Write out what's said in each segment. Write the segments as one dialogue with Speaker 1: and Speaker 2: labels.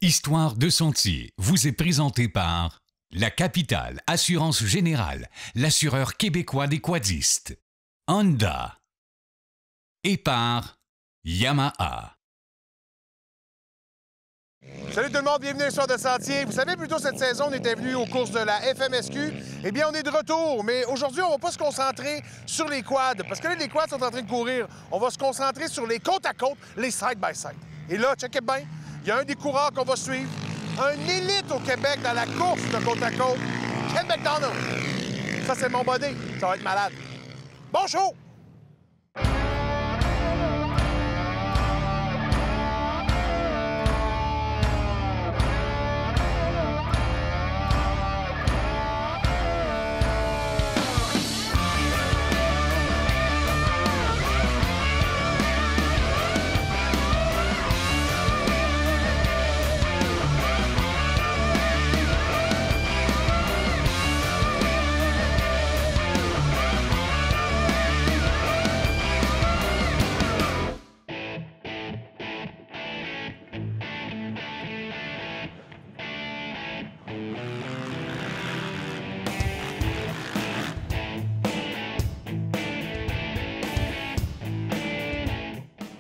Speaker 1: Histoire de Sentier vous est présentée par La Capitale Assurance Générale, l'assureur québécois des quadistes, Honda et par Yamaha.
Speaker 2: Salut tout le monde, bienvenue à l'Histoire de Sentier. Vous savez, plus tôt cette saison, on était venu aux courses de la FMSQ. Eh bien, on est de retour, mais aujourd'hui, on va pas se concentrer sur les quads, parce que là, les quads sont en train de courir. On va se concentrer sur les côte-à-côte, les side-by-side. Et là, checkez bien, il y a un des coureurs qu'on va suivre, un élite au Québec dans la course de côte-à-côte, Ken McDonald. Ça, c'est mon body. Ça va être malade. Bon show!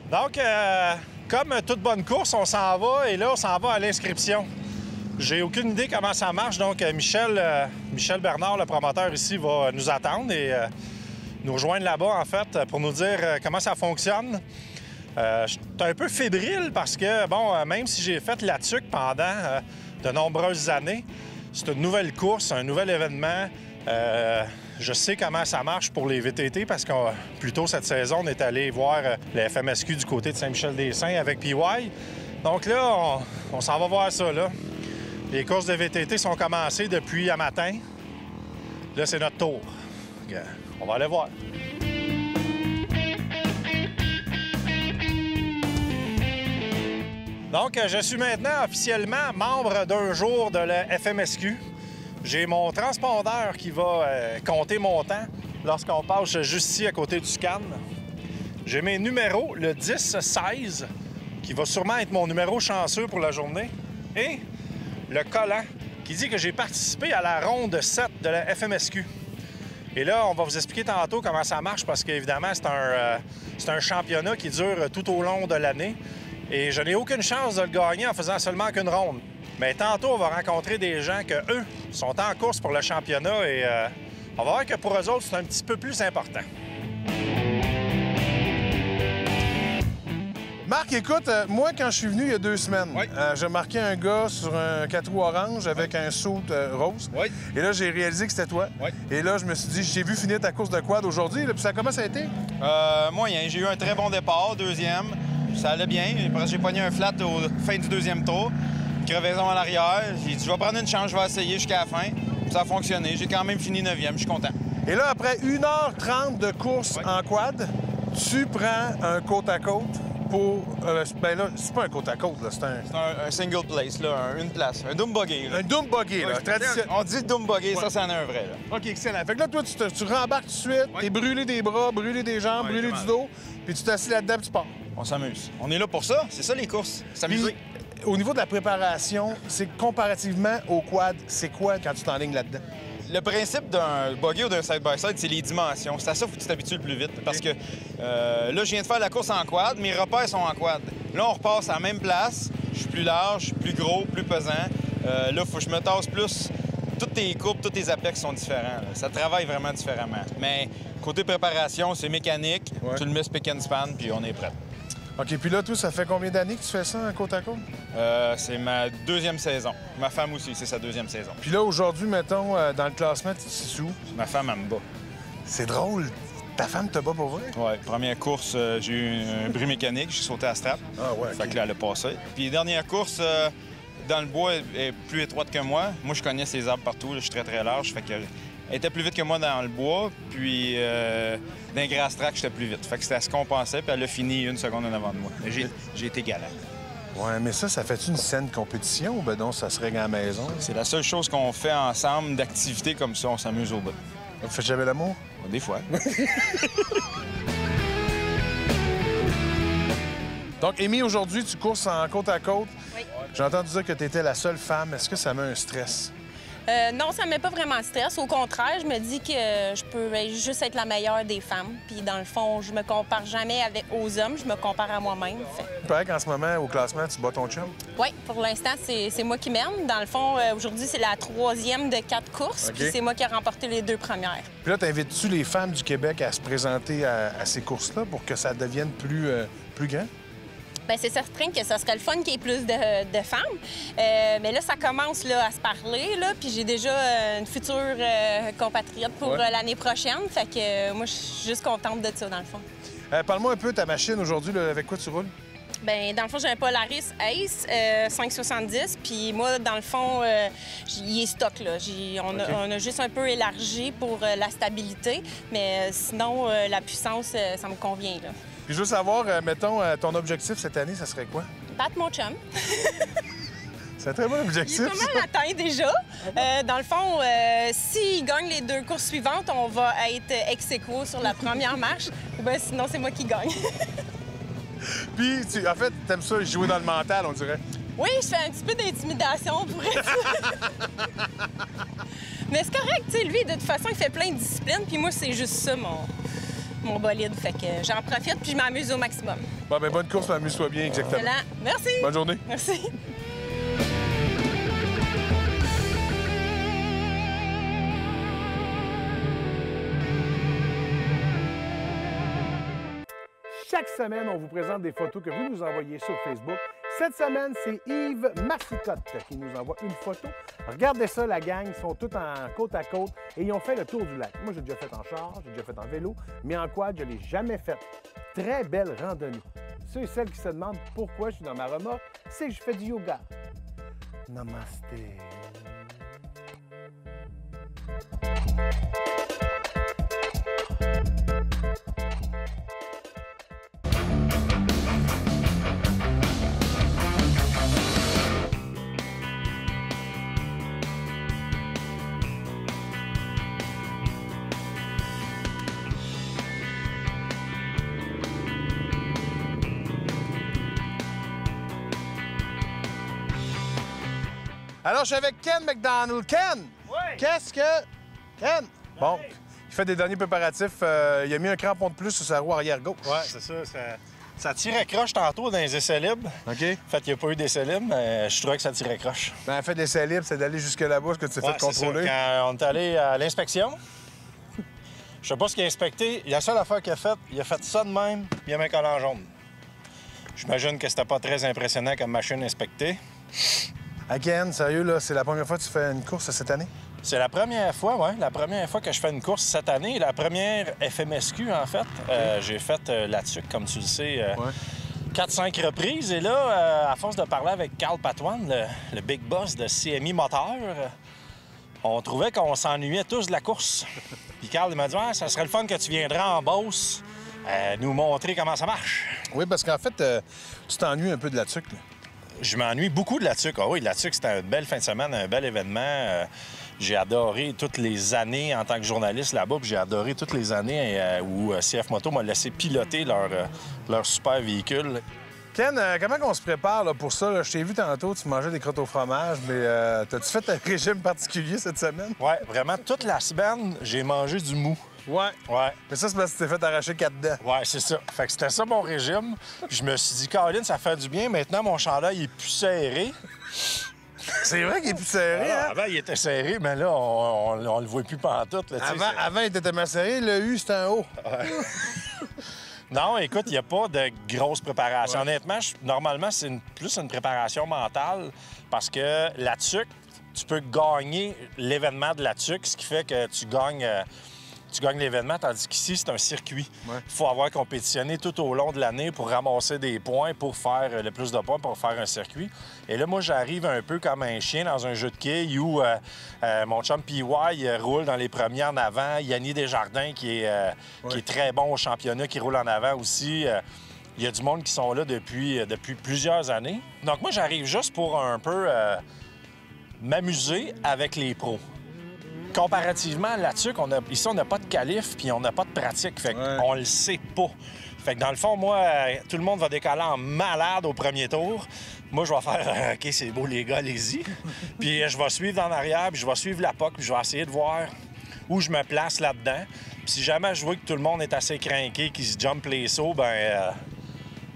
Speaker 3: Donc, comme toute bonne course, on s'en va et là, on s'en va à l'inscription. J'ai aucune idée comment ça marche, donc Michel Bernard, le promoteur ici, va nous attendre et nous rejoindre là-bas, en fait, pour nous dire comment ça fonctionne. Je suis un peu fébrile parce que, bon, même si j'ai fait la TUC pendant de nombreuses années, c'est une nouvelle course, un nouvel événement. Je sais comment ça marche pour les VTT parce que plus tôt cette saison, on est allé voir le FMSQ du côté de Saint-Michel-des-Saints avec PY. Donc là, on s'en va voir ça, là. Les courses de VTT sont commencées depuis un matin. Là, c'est notre tour. Donc, on va aller voir. Donc, je suis maintenant officiellement membre d'un jour de la FMSQ. J'ai mon transpondeur qui va compter mon temps lorsqu'on passe juste ici à côté du scan. J'ai mes numéros, le 10-16, qui va sûrement être mon numéro chanceux pour la journée, et le collant qui dit que j'ai participé à la ronde 7 de la FMSQ. Et là, on va vous expliquer tantôt comment ça marche parce qu'évidemment, c'est un championnat qui dure tout au long de l'année. Et je n'ai aucune chance de le gagner en faisant seulement qu'une ronde. Mais tantôt, on va rencontrer des gens que eux sont en course pour le championnat et on va voir que pour eux autres, c'est un petit peu plus important.
Speaker 2: Marc, écoute, moi, quand je suis venu il y a 2 semaines,
Speaker 3: Oui.
Speaker 2: j'ai marqué un gars sur un 4 roues orange avec un saut rose.
Speaker 3: Oui.
Speaker 2: Et là, j'ai réalisé que c'était toi.
Speaker 3: Oui.
Speaker 2: Et là, je me suis dit, j'ai vu finir ta course de quad aujourd'hui. Là, puis ça, comment ça a été?
Speaker 4: Moyen. J'ai eu un très bon départ, deuxième. Ça allait bien. J'ai pogné un flat au fin du deuxième tour. Crevaison à l'arrière. J'ai dit, je vais prendre une chance, je vais essayer jusqu'à la fin. Ça a fonctionné. J'ai quand même fini 9e. Je suis content.
Speaker 2: Et là, après 1h30 de course en quad, tu prends un côte-à-côte pour... ben là, c'est pas un côte-à-côte, là, c'est un...
Speaker 4: C'est un single place, là, une place. Un doom buggy. Là.
Speaker 2: Un doom buggy, là,
Speaker 4: Ouais,
Speaker 2: traditionnel.
Speaker 4: on dit doom buggy,
Speaker 2: Ouais.
Speaker 4: ça, c'en est un vrai. Là.
Speaker 2: OK, excellent. Fait que là, toi, tu rembarques tout de suite,
Speaker 4: Ouais.
Speaker 2: t'es brûlé des bras, brûlé des jambes,
Speaker 4: Ouais,
Speaker 2: brûlé
Speaker 4: j'ai
Speaker 2: du
Speaker 4: mal.
Speaker 2: dos, puis tu t'assis là-dedans, puis tu pars.
Speaker 4: On s'amuse. On est là pour ça. C'est ça, les courses. S'amuser.
Speaker 2: Puis, au niveau de la préparation, c'est comparativement au quad, c'est quoi quand tu t'enlignes là-dedans?
Speaker 4: Le principe d'un buggy ou d'un side-by-side, c'est les dimensions. C'est à ça qu'il faut que tu t'habitues le plus vite. Parce que là, je viens de faire la course en quad, mes repères sont en quad. Là, on repasse à la même place. Je suis plus large, plus gros, plus pesant. Là, il faut que je me tasse plus. Toutes tes courbes, tous tes apex sont différents. Là. Ça travaille vraiment différemment. Mais côté préparation, c'est mécanique.
Speaker 2: Ouais.
Speaker 4: Tu le mets spick and span, puis on est prêt.
Speaker 2: OK, puis là, toi, ça fait combien d'années que tu fais ça, côte à côte?
Speaker 4: C'est ma deuxième saison. Ma femme aussi, c'est sa deuxième saison.
Speaker 2: Puis là, aujourd'hui, mettons, dans le classement, tu es sous.
Speaker 4: Ma femme, elle me bat.
Speaker 2: C'est drôle. Ta femme te bat pour vrai?
Speaker 4: Ouais, première course, j'ai eu un bris mécanique, j'ai sauté à strap.
Speaker 2: Ah ouais,
Speaker 4: Fait
Speaker 2: OK.
Speaker 4: que là, elle a passé. Puis dernière course, dans le bois, elle est plus étroite que moi. Moi, je connais ces arbres partout, là, je suis très, très large. Fait que elle était plus vite que moi dans le bois, puis dans les grass track, j'étais plus vite. Fait que ça se compensait, puis elle a fini 1 seconde en avant de moi. Mais j'ai été galant.
Speaker 2: Ouais, mais ça fait une saine compétition ou ben non, ça se règle à la maison?
Speaker 4: C'est la seule chose qu'on fait ensemble d'activités comme ça, on s'amuse au bout.
Speaker 2: Vous faites jamais l'amour?
Speaker 4: Des fois.
Speaker 2: Donc, Amy, aujourd'hui, tu courses en côte à côte.
Speaker 5: Oui.
Speaker 2: J'ai entendu dire que tu étais la seule femme. Est-ce que ça met un stress?
Speaker 5: Non, ça ne me met pas vraiment de stress. Au contraire, je me dis que je peux juste être la meilleure des femmes. Puis dans le fond, je me compare jamais aux hommes, je me compare à moi-même.
Speaker 2: Il paraît qu'en ce moment, au classement, tu bats ton chum?
Speaker 5: Oui, pour l'instant, c'est moi qui mène. Dans le fond, aujourd'hui, c'est la 3e de 4 courses. Puis c'est moi qui ai remporté les 2 premières.
Speaker 2: Puis là, t'invites-tu les femmes du Québec à se présenter à ces courses-là pour que ça devienne plus grand?
Speaker 5: Bien, c'est certain que ça serait le fun qu'il y ait plus de femmes. Mais là, ça commence là, à se parler. Là, puis j'ai déjà une future compatriote pour l'année prochaine. Fait que moi, je suis juste contente de ça, dans le fond.
Speaker 2: Parle-moi un peu de ta machine aujourd'hui. Avec quoi tu roules?
Speaker 5: Bien, dans le fond, j'ai un Polaris Ace 570. Puis moi, dans le fond, il est stock. Là. On a juste un peu élargi pour la stabilité. Mais sinon, la puissance, ça me convient. Là.
Speaker 2: Puis je veux savoir, mettons, ton objectif cette année, ça serait quoi?
Speaker 5: Battre mon chum.
Speaker 2: C'est un très bon objectif.
Speaker 5: Il est pas mal atteint déjà. Dans le fond, s'il gagne les 2 courses suivantes, on va être ex-aequo sur la première marche. Ou bien sinon, c'est moi qui gagne.
Speaker 2: Puis, en fait, t'aimes ça jouer dans le mental, on dirait?
Speaker 5: Oui, je fais un petit peu d'intimidation pour être... Mais c'est correct, tu sais, lui, de toute façon, il fait plein de disciplines. Puis moi, c'est juste ça, mon bolide. Fait que j'en profite puis je m'amuse au maximum.
Speaker 2: Bon, ben bonne course, amuse-toi bien, exactement.
Speaker 5: Excellent. Merci.
Speaker 2: Bonne journée.
Speaker 5: Merci.
Speaker 2: Chaque semaine, on vous présente des photos que vous nous envoyez sur Facebook. Cette semaine, c'est Yves Massicotte qui nous envoie une photo. Regardez ça, la gang, ils sont tous en côte à côte et ils ont fait le tour du lac. Moi, j'ai déjà fait en char, j'ai déjà fait en vélo, mais en quad, je ne l'ai jamais fait. Très belle randonnée. Ceux et celles qui se demandent pourquoi je suis dans ma remorque, c'est que je fais du yoga. Namasté. Alors, je suis avec Ken McDonald. Ken!
Speaker 3: Oui!
Speaker 2: Qu'est-ce que... Ken! Bon, il fait des derniers préparatifs. Il a mis un crampon de plus sur sa roue arrière gauche.
Speaker 3: Oui, c'est ça. Ça tirait croche tantôt dans les essais libres.
Speaker 2: OK.
Speaker 3: En fait, il n'y a pas eu d'essais libres, mais je trouvais que ça tirait croche.
Speaker 2: Ben, fait d'essai libre, c'est d'aller jusque là-bas, ce que tu t'es fait contrôler.
Speaker 3: Ça. Quand on est allé à l'inspection, je sais pas ce qu'il a inspecté. La seule affaire qu'il a faite, il a fait ça de même, puis il a mis un collant jaune. J'imagine que c'était pas très impressionnant comme machine inspectée.
Speaker 2: Ah, Ken, sérieux, là, c'est la première fois que tu fais une course cette année?
Speaker 3: C'est la première fois, oui. La première fois que je fais une course cette année. La première FMSQ, en fait. J'ai fait la TUC, comme tu le sais, 4-5 reprises. Et là, à force de parler avec Carl Patoine, le big boss de CMI Moteur, on trouvait qu'on s'ennuyait tous de la course. Puis Carl m'a dit « ça serait le fun que tu viendras en Beauce nous montrer comment ça marche. »
Speaker 2: Oui, parce qu'en fait, tu t'ennuies un peu de la TUC, là.
Speaker 3: Je m'ennuie beaucoup de la TUC. Ah oui, la TUC, c'était une belle fin de semaine, un bel événement. J'ai adoré toutes les années en tant que journaliste là-bas, puis j'ai adoré toutes les années où CF Moto m'a laissé piloter leur super véhicule.
Speaker 2: Ken, comment on se prépare là, pour ça? Là? Je t'ai vu tantôt, tu mangeais des crottes au fromage, mais t'as-tu fait un régime particulier cette semaine?
Speaker 3: Oui, vraiment, toute la semaine, j'ai mangé du mou.
Speaker 2: Ouais.
Speaker 3: Ouais.
Speaker 2: Mais ça, c'est parce que tu t'es fait arracher 4 dents.
Speaker 3: Ouais, c'est ça. Fait que c'était ça mon régime. Puis je me suis dit, Caroline, ça fait du bien. Maintenant, mon chandail est plus serré.
Speaker 2: C'est vrai qu'il est plus serré, hein?
Speaker 3: Avant, il était serré, mais là, on le voit plus pantoute. Là,
Speaker 2: avant, il était tellement serré, le U, c'était en haut.
Speaker 3: Ouais. Non, écoute, il n'y a pas de grosse préparation. Ouais. Honnêtement, normalement, c'est plus une préparation mentale parce que la TUC, tu peux gagner l'événement de la TUC, ce qui fait que tu gagnes l'événement, tandis qu'ici, c'est un circuit. Il faut avoir compétitionné tout au long de l'année pour ramasser des points, pour faire le plus de points, pour faire un circuit. Et là, moi, j'arrive un peu comme un chien dans un jeu de quilles où mon chum PY roule dans les premiers en avant. Yannick Desjardins, qui est très bon au championnat, qui roule en avant aussi. Il y a du monde qui sont là depuis plusieurs années. Donc moi, j'arrive juste pour un peu m'amuser avec les pros. comparativement à la tuque, ici, on n'a pas de qualif puis on n'a pas de pratique. Fait qu'on le sait pas. Fait que dans le fond, moi, tout le monde va décoller en malade au premier tour. Moi, je vais faire OK, c'est beau, les gars, allez-y. Puis je vais suivre en arrière, puis je vais suivre la POC, puis je vais essayer de voir où je me place là-dedans. Puis si jamais je vois que tout le monde est assez craqué, qu'il se jump les sauts, ben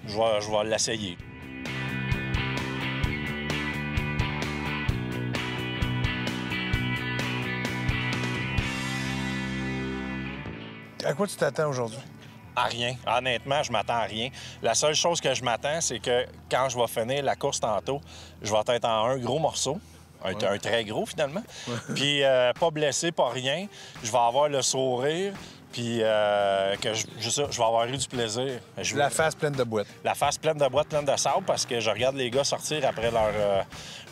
Speaker 3: je vais l'essayer.
Speaker 2: À quoi tu t'attends aujourd'hui?
Speaker 3: À rien. Honnêtement, je m'attends à rien. La seule chose que je m'attends, c'est que quand je vais finir la course tantôt, je vais être en un gros morceau. Un très gros, finalement. Puis pas blessé, pas rien. Je vais avoir le sourire, puis je vais avoir eu du plaisir.
Speaker 2: La face pleine de boîtes.
Speaker 3: La face pleine de boîtes, pleine de sable, parce que je regarde les gars sortir après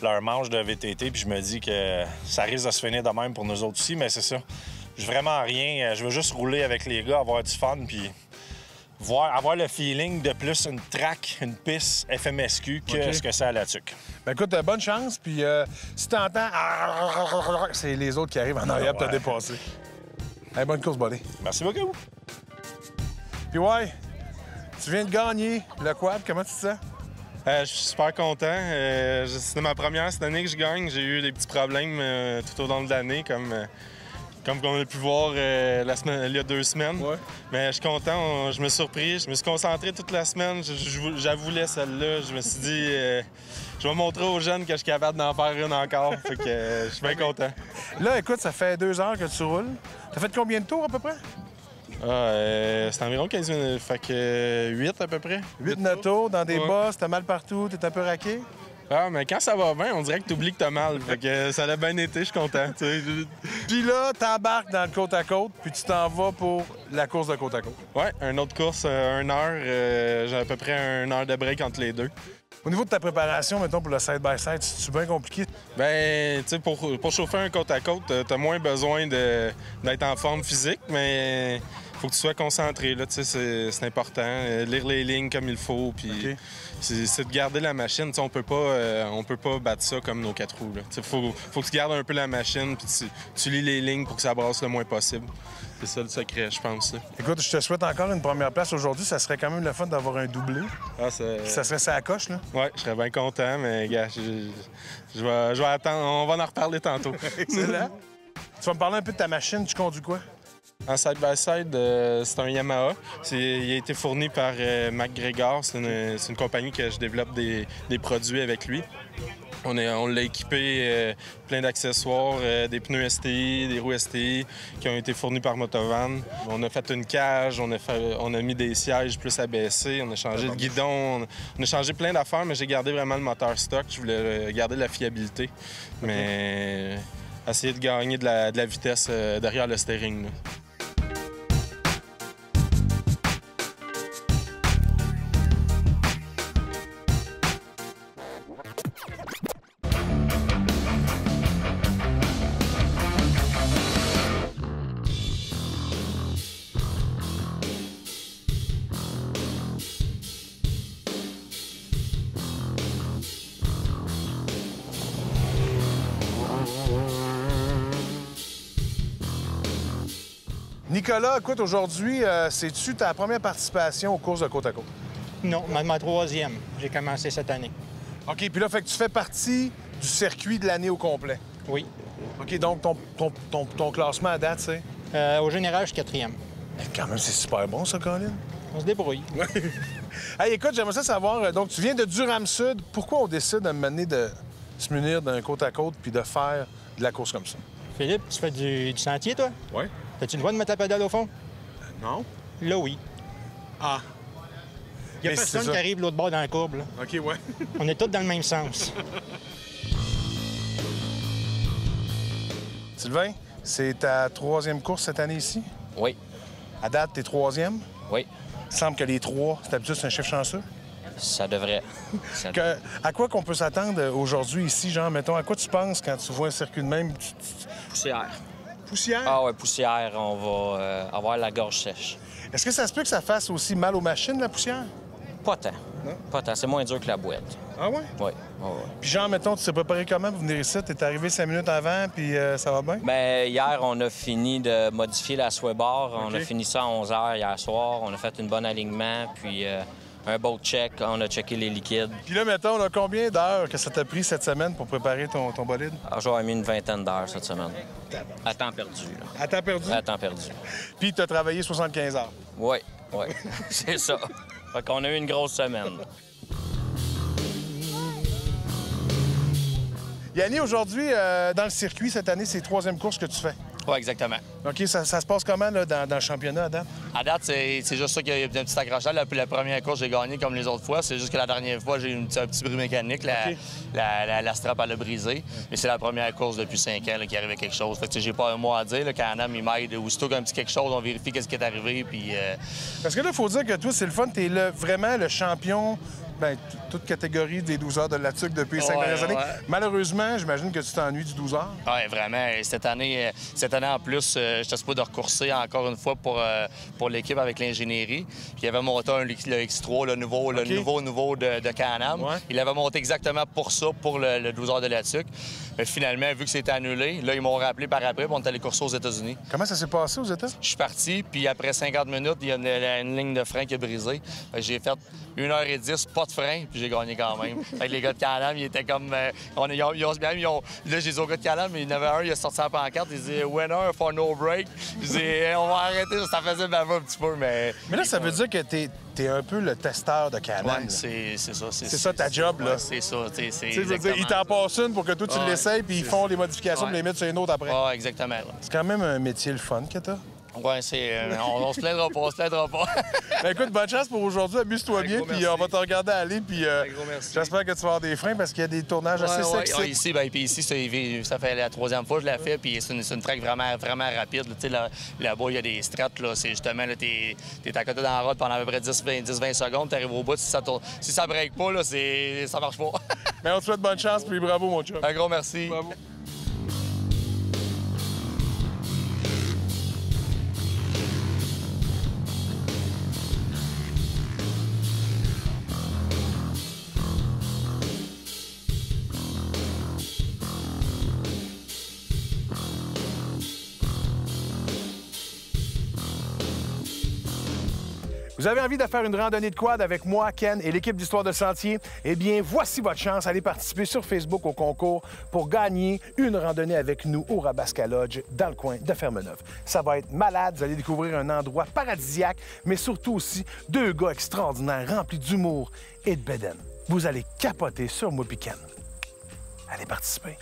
Speaker 3: leur manche de VTT, puis je me dis que ça risque de se finir de même pour nous autres aussi, mais c'est ça. Je veux vraiment rien. Je veux juste rouler avec les gars, avoir du fun, puis avoir le feeling de plus une track, une piste FMSQ que ce que c'est à la tuque.
Speaker 2: Ben écoute, bonne chance, puis si t'entends, c'est les autres qui arrivent en arrière pour te dépasser. Hey, bonne course, buddy.
Speaker 3: Merci beaucoup.
Speaker 2: Puis ouais, tu viens de gagner le quad, comment tu te sens?
Speaker 6: Je suis super content. C'était ma première cette année que je gagne. J'ai eu des petits problèmes tout au long de l'année, comme on a pu voir il y a 2 semaines. Ouais. Mais je suis content, je me suis surpris, je me suis concentré toute la semaine. J'avouais celle-là. Je me suis dit, je vais montrer aux jeunes que je suis capable d'en faire une encore. Fait que je suis bien content.
Speaker 2: Là, écoute, ça fait 2 heures que tu roules. T'as fait combien de tours à peu près?
Speaker 6: C'est environ 15 minutes, fait que 8 à peu près.
Speaker 2: 8-9 tours dans des bosses, t'as mal partout, t'es un peu raqué?
Speaker 6: Ah, mais quand ça va bien, on dirait que t'oublies que t'as mal. Fait que ça a bien été, je suis content.
Speaker 2: Puis là, t'embarques dans le côte-à-côte, puis tu t'en vas pour la course de côte-à-côte.
Speaker 6: Ouais, une autre course, 1 heure. J'ai à peu près 1 heure de break entre les deux.
Speaker 2: Au niveau de ta préparation, mettons, pour le side-by-side, c'est bien compliqué?
Speaker 6: Ben, tu sais, pour chauffer un côte-à-côte, t'as moins besoin d'être en forme physique, mais faut que tu sois concentré, là, tu sais, c'est important. Lire les lignes comme il faut, puis c'est de garder la machine. Tu sais, on peut pas battre ça comme nos 4 roues, là. Tu sais, faut que tu gardes un peu la machine, puis tu lis les lignes pour que ça brasse le moins possible. C'est ça le secret, je pense. Là.
Speaker 2: Écoute, je te souhaite encore une première place aujourd'hui. Ça serait quand même le fun d'avoir un doublé. Ça serait ça à coche, là?
Speaker 6: Oui, je serais bien content, mais gars, je vais attendre. On va en reparler tantôt.
Speaker 2: Excellent. Tu vas me parler un peu de ta machine. Tu conduis quoi?
Speaker 6: En side-by-side, c'est un Yamaha. Il a été fourni par MacGregor. C'est une compagnie que je développe des produits avec lui. On l'a équipé plein d'accessoires, des pneus STI, des roues STI qui ont été fournis par Motovan. On a fait une cage, on a mis des sièges plus abaissés, on a changé le guidon, on a changé plein d'affaires, mais j'ai gardé vraiment le moteur stock. Je voulais garder de la fiabilité, mais essayer de gagner de la vitesse derrière le steering. Là.
Speaker 2: Nicolas, écoute, aujourd'hui, c'est-tu ta première participation aux courses de côte-à-côte?
Speaker 7: Non, ma 3e. J'ai commencé cette année.
Speaker 2: OK, puis là, fait que tu fais partie du circuit de l'année au complet?
Speaker 7: Oui.
Speaker 2: OK, donc ton classement à date, c'est?
Speaker 7: Au général, je suis 4e.
Speaker 2: Quand même, c'est super bon, ça, Colin.
Speaker 7: On se débrouille.
Speaker 2: Hey, écoute, j'aimerais ça savoir, donc tu viens de Durham-Sud. Pourquoi on décide de mener de se munir d'un côte-à-côte puis de faire de la course comme ça?
Speaker 7: Philippe, tu fais du sentier, toi?
Speaker 2: Oui.
Speaker 7: T'as-tu le droit de mettre la pédale au fond?
Speaker 2: Non.
Speaker 7: Là, oui.
Speaker 2: Ah.
Speaker 7: Il y a personne qui arrive l'autre bord dans la courbe, là.
Speaker 2: OK, ouais.
Speaker 7: On est tous dans le même sens.
Speaker 2: Sylvain, c'est ta 3e course cette année ici?
Speaker 8: Oui.
Speaker 2: À date, t'es 3e?
Speaker 8: Oui.
Speaker 2: Il semble que les 3, c'est d'habitude, c'est un chiffre chanceux.
Speaker 8: Ça devrait.
Speaker 2: À quoi qu'on peut s'attendre aujourd'hui ici, genre, mettons, à quoi tu penses quand tu vois un circuit de même?
Speaker 8: Poussière.
Speaker 2: Poussière?
Speaker 8: Ah ouais, poussière, on va avoir la gorge sèche.
Speaker 2: Est-ce que ça se peut que ça fasse aussi mal aux machines, la poussière?
Speaker 8: Pas tant.
Speaker 2: Non?
Speaker 8: Pas tant. C'est moins dur que la boîte.
Speaker 2: Ah ouais?
Speaker 8: Oui.
Speaker 2: Puis genre, mettons, tu t'es préparé comment pour venir ici? T'es arrivé 5 minutes avant, puis ça va bien?
Speaker 8: Bien, hier, on a fini de modifier la sway bar. On a
Speaker 2: OK.
Speaker 8: fini ça à 11 h hier soir. On a fait une bonne alignement, puis un boat check. On a checké les liquides.
Speaker 2: Puis là, mettons, là, combien d'heures que ça t'a pris cette semaine pour préparer ton bolide?
Speaker 8: Alors, j'aurais mis une vingtaine d'heures cette semaine. À temps perdu, là.
Speaker 2: À temps perdu?
Speaker 8: À temps perdu.
Speaker 2: Puis t'as travaillé 75 heures.
Speaker 8: Oui, oui. C'est ça. Fait qu'on a eu une grosse semaine.
Speaker 2: Yanni, aujourd'hui, dans le circuit, cette année, c'est la 3e course que tu fais.
Speaker 9: Oui, exactement.
Speaker 2: OK, ça se passe comment là, dans le championnat à date?
Speaker 9: À date, c'est juste ça qu'il y a un petit accrochage. La première course, j'ai gagné comme les autres fois. C'est juste que la dernière fois, j'ai eu un petit bris mécanique. La strap, elle a brisé. Mais c'est la première course depuis 5 ans qu'il arrivait quelque chose. Fait que j'ai pas un mot à dire. Là, Can-Am, il m'aide. Aussitôt qu'un petit quelque chose, on vérifie qu'est-ce qui est arrivé. Puis,
Speaker 2: Parce que là, il faut dire que toi, c'est le fun. T'es vraiment le champion, ben, toute catégorie des 12 heures de la TUC depuis les 5 dernières années.
Speaker 9: ouais.
Speaker 2: Malheureusement, j'imagine que tu t'ennuies du 12 heures.
Speaker 9: Oui, vraiment. Cette année en plus, j'étais supposé de recourser encore une fois pour l'équipe avec l'ingénierie. Puis il avait monté le X3, le nouveau de Can-Am.
Speaker 2: Ouais.
Speaker 9: Il avait monté exactement pour ça, pour le 12 heures de la TUC. Mais finalement, vu que c'était annulé, là, ils m'ont rappelé par après, puis on est allé courser aux États-Unis.
Speaker 2: Comment ça s'est passé aux États?
Speaker 9: Je suis parti, puis après 50 minutes, il y a une ligne de frein qui a brisé. Fait que j'ai fait 1h10, pas de frein, puis j'ai gagné quand même. Fait que les gars de Can-Am, ils étaient comme... là, j'ai dit aux gars de Can-Am, il y en avait un, il a sorti la pancarte, il disait « Winner for no break ». Je dis « On va arrêter ». Ça faisait baver un petit peu, mais...
Speaker 2: Mais là, ça veut dire que t'es un peu le testeur de Can-Am.
Speaker 9: Ouais,
Speaker 2: là.
Speaker 9: c'est ça.
Speaker 2: C'est ça ta job, là.
Speaker 9: Ouais, c'est ça, tu sais.
Speaker 2: Tu sais, je veux dire, ils t'en passent une pour que toi, tu
Speaker 9: Ouais,
Speaker 2: l'essayes, puis ils font les modifications pour les mettre sur une autre après.
Speaker 9: Ouais, exactement.
Speaker 2: C'est quand même un métier le fun que t'as.
Speaker 9: Ouais, on se plaindra pas,
Speaker 2: Ben écoute, bonne chance pour aujourd'hui. Amuse-toi bien,
Speaker 9: gros
Speaker 2: puis
Speaker 9: merci.
Speaker 2: on va te regarder aller. Puis
Speaker 9: gros merci.
Speaker 2: j'espère que tu vas avoir des freins parce qu'il y a des tournages assez sexy.
Speaker 9: Ouais, ici, ça fait la 3e fois que je la fais, puis c'est une track vraiment, vraiment rapide. Tu sais, là-bas, il y a des strates, là. C'est justement, là, t'es à côté dans la route pendant à peu près 10-20 secondes, t'arrives au bout. Si ça break pas, là, ça marche pas.
Speaker 2: Mais on te souhaite bonne chance, puis bravo, mon chum.
Speaker 9: Un gros merci.
Speaker 2: Bravo. Vous avez envie de faire une randonnée de quad avec moi, Ken, et l'équipe d'Histoire de Sentier? Eh bien, voici votre chance. Allez participer sur Facebook au concours pour gagner une randonnée avec nous au Rabasca Lodge, dans le coin de Fermeneuve. Ça va être malade. Vous allez découvrir un endroit paradisiaque, mais surtout aussi 2 gars extraordinaires remplis d'humour et de bédaine. Vous allez capoter sur moi puis Ken. Allez participer.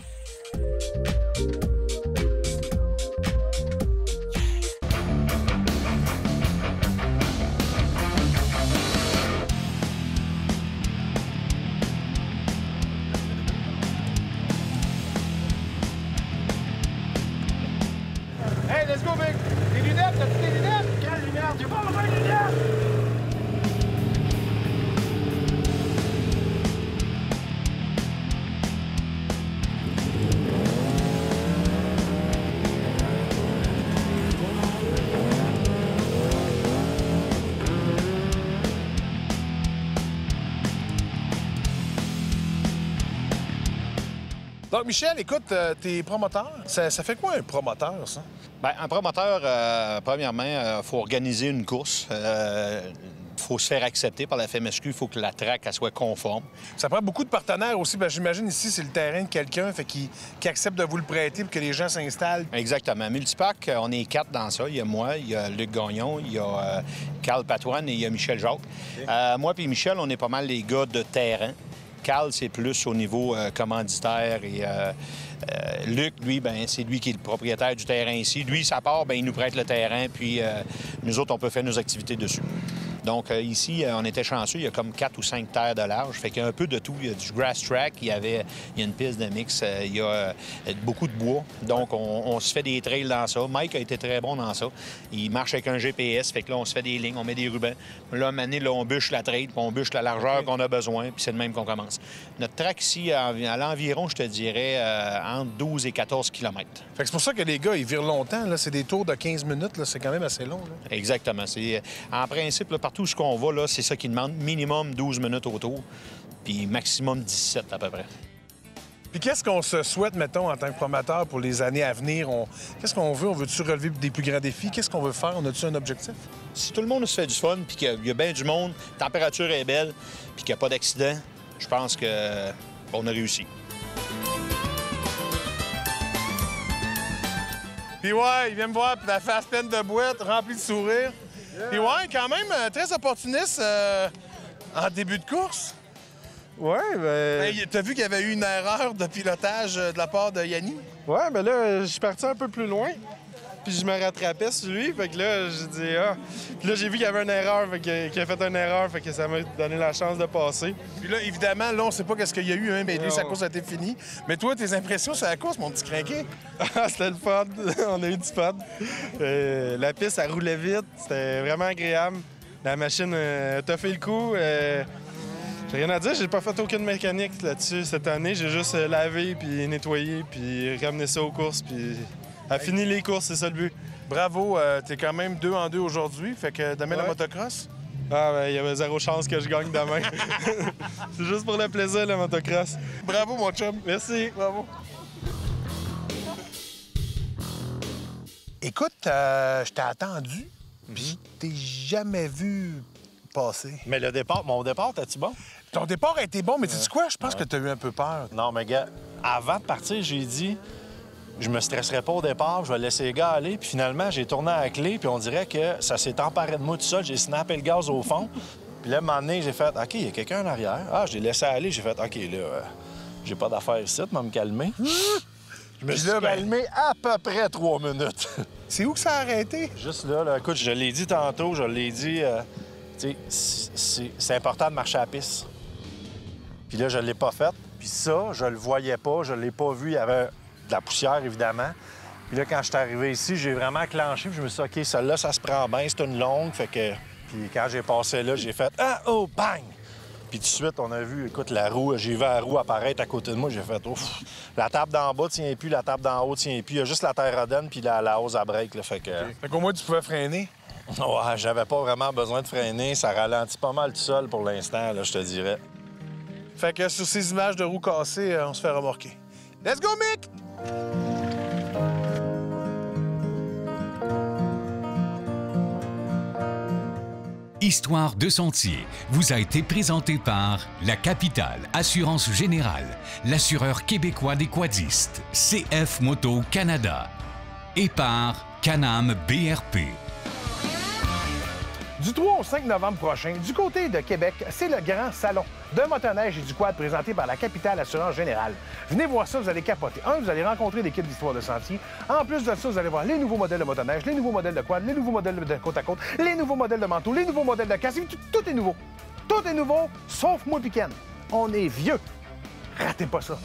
Speaker 2: Hey, let's go, Big! Tes lunettes, t'as-tu tes lunettes? Quelles lunettes? J'ai pas besoin de lunettes! Donc, Michel, écoute, t'es promoteur. Ça fait quoi un promoteur, ça?
Speaker 10: Bien, un promoteur, premièrement, il faut organiser une course. Il faut se faire accepter par la FMSQ. Il faut que la track elle soit conforme.
Speaker 2: Ça prend beaucoup de partenaires aussi. Ben, j'imagine ici, c'est le terrain de quelqu'un qui accepte de vous le prêter pour que les gens s'installent.
Speaker 10: Exactement. Multipack, on est 4 dans ça. Il y a moi, il y a Luc Gagnon, il y a Carl Patoine et il y a Michel Jacques. Moi puis Michel, on est pas mal les gars de terrain. Carl, c'est plus au niveau commanditaire et Luc, lui, ben c'est lui qui est le propriétaire du terrain ici. Lui, sa part, ben il nous prête le terrain, puis nous autres, on peut faire nos activités dessus. Donc, ici, on était chanceux. Il y a comme 4 ou 5 terres de large. Fait qu'il y a un peu de tout. Il y a du grass track, il y a une piste de mix, il y a beaucoup de bois. Donc, on se fait des trails dans ça. Mike a été très bon dans ça. Il marche avec un GPS. Fait que là, on se fait des lignes, on met des rubans. Là, à un moment donné, là, on bûche la trail, puis on bûche la largeur qu'on a besoin, puis c'est de même qu'on commence. Notre track ici, à l'environ, je te dirais, entre 12 et 14 km.
Speaker 2: Fait que c'est pour ça que les gars, ils virent longtemps. Là. C'est des tours de 15 minutes. Là. C'est quand même assez long. Là.
Speaker 10: Exactement. En principe, là, partout partout où on va, là, c'est ça qu'ils demandent. Minimum 12 minutes autour, puis maximum 17 à peu près.
Speaker 2: Puis qu'est-ce qu'on se souhaite, mettons, en tant que promoteur pour les années à venir? Qu'est-ce qu'on veut? On veut-tu relever des plus grands défis? Qu'est-ce qu'on veut faire? On a-tu un objectif?
Speaker 10: Si tout le monde se fait du fun, puis qu'il y a bien du monde, la température est belle, puis qu'il n'y a pas d'accident, je pense qu'on a réussi.
Speaker 2: Puis ouais, il vient me voir, puis la face pleine de boîtes, remplie de sourires. Puis ouais, quand même, très opportuniste en début de course.
Speaker 6: Ouais, ben...
Speaker 2: T'as vu qu'il y avait eu une erreur de pilotage de la part de Yanni?
Speaker 6: Ouais, mais là, je suis parti un peu plus loin. Puis je me rattrapais sur lui, fait que là, j'ai dit « Ah! » Puis là, j'ai vu qu'il y avait une erreur, fait qu'il a fait une erreur, fait que ça m'a donné la chance de passer.
Speaker 2: Puis là, évidemment, là, on sait pas qu'est-ce qu'il y a eu, hein, mais lui, sa course a été finie. Mais toi, tes impressions sur la course, mon petit crinqué?
Speaker 6: C'était le fun. On a eu du fun. La piste, elle roulait vite. C'était vraiment agréable. La machine t'a fait le coup. J'ai rien à dire, j'ai pas fait aucune mécanique là-dessus cette année. J'ai juste lavé, puis nettoyé, puis ramené ça aux courses, puis a fini les courses, c'est ça le but.
Speaker 2: Bravo, t'es quand même 2 en 2 aujourd'hui, fait que demain la motocross?
Speaker 6: Ah ben, il y avait 0 chance que je gagne demain. C'est juste pour le plaisir, la motocross.
Speaker 2: Bravo, mon chum.
Speaker 6: Merci.
Speaker 2: Bravo. Écoute, je t'ai attendu, puis je t'ai jamais vu passer.
Speaker 11: Mais mon départ, t'as-tu bon?
Speaker 2: Ton départ a été bon, mais tu sais quoi? Je pense que t'as eu un peu peur.
Speaker 11: Non, mais gars, avant de partir, j'ai dit, je me stresserai pas au départ, je vais laisser les gars aller. Puis finalement, j'ai tourné à la clé, puis on dirait que ça s'est emparé de moi tout seul. J'ai snappé le gaz au fond. Puis là, à un moment donné, j'ai fait, OK, il y a quelqu'un en arrière. Ah, j'ai laissé aller, j'ai fait, OK, là, j'ai pas d'affaires ici, tu vas me calmer. Je me suis calmé à peu près 3 minutes.
Speaker 2: C'est où que ça a arrêté?
Speaker 11: Juste là, écoute, je l'ai dit tantôt, je l'ai dit, tu sais, c'est important de marcher à la piste. Puis là, je l'ai pas fait. Puis ça, je le voyais pas, je l'ai pas vu, il y avait de la poussière, évidemment. Puis là, quand je suis arrivé ici, j'ai vraiment clenché, puis je me suis dit, OK, celle-là, ça se prend bien, c'est une longue, fait que... Puis quand j'ai passé là, j'ai fait, ah, oh, bang! Puis tout de suite, on a vu, écoute, la roue, j'ai vu la roue apparaître à côté de moi, j'ai fait, ouf! La table d'en bas tient plus, la table d'en haut tient plus, il y a juste la terre rodenne puis la hausse à break, là, fait que...
Speaker 2: Okay. Fait qu'au moins, tu pouvais freiner?
Speaker 11: Ouais, j'avais pas vraiment besoin de freiner, ça ralentit pas mal tout seul pour l'instant, là, je te dirais.
Speaker 2: Fait que sur ces images de roues cassées, on se fait remorquer. Let's go, Mick!
Speaker 1: Histoire de sentier vous a été présenté par La Capitale Assurance Générale, l'assureur québécois des quadistes, CF Moto Canada, et par Can-Am BRP.
Speaker 2: Du 3 au 5 novembre prochain, du côté de Québec, c'est le grand salon de motoneige et du quad présenté par la Capitale Assurance Générale. Venez voir ça, vous allez capoter. Vous allez rencontrer l'équipe d'Histoire de sentier. En plus de ça, vous allez voir les nouveaux modèles de motoneige, les nouveaux modèles de quad, les nouveaux modèles de côte à côte, les nouveaux modèles de manteau, les nouveaux modèles de casque. Tout est nouveau. Tout est nouveau, sauf moi et Ken. On est vieux. Ratez pas ça.